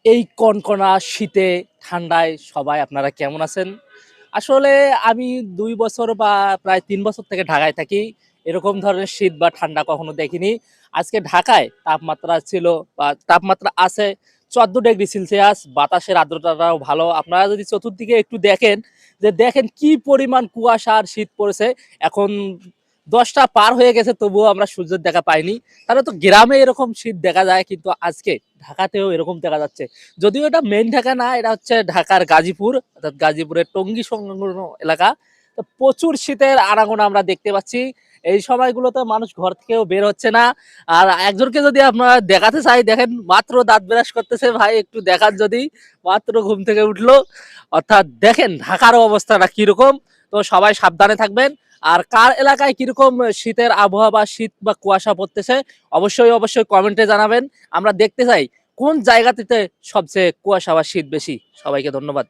এই কনকনা শীতে ঠান্ডায় সবাই আপনারা কেমন আছেন? আসলে আমি ২ বছর বা প্রায় ৩ বছর থেকে ঢাকায় থাকি। এরকম ধরনের শীত বা ঠান্ডা কখনো দেখিনি। আজকে ঢাকায় তাপমাত্রা ছিল বা তাপমাত্রা আছে ১৪ ডিগ্রি সেলসিয়াস। বাতাসের আর্দ্রতাটাও ভালো। আপনারা যদি চতুর্দিকে একটু দেখেন, দেখেন কি পরিমাণ কুয়াশা আর শীত পড়েছে। এখন ১০টা পার হয়ে গেছে তবুও আমরা সূর্যের দেখা পাইনি। তাহলে তো গ্রামে এরকম শীত দেখা যায় কিন্তু আজকে ঢাকাতেও এরকম দেখা যাচ্ছে। যদিও এটা মেইন ঢাকা না, এটা হচ্ছে ঢাকার গাজীপুর, অর্থাৎ গাজীপুরের টঙ্গী সংলগ্ন এলাকা। তো প্রচুর শীতের আনাগোনা আমরা দেখতে পাচ্ছি। এই সময়গুলোতে মানুষ ঘর থেকেও বের হচ্ছে না। আর একজনকে যদি আপনারা দেখাতে চাই, দেখেন মাত্র দাঁত ব্রাশ করতেছে, ভাই একটু দেখান যদি, মাত্র ঘুম থেকে উঠলো। অর্থাৎ দেখেন ঢাকার অবস্থাটা কিরকম। তো সবাই সাবধানে থাকবেন। আর কার এলাকায় কিরকম শীতের আবহাওয়া বা শীত বা কুয়াশা পড়তেছে অবশ্যই কমেন্টে জানাবেন। আমরা দেখতে চাই কোন জায়গাটিতে সবচেয়ে কুয়াশা বা শীত বেশি। সবাইকে ধন্যবাদ।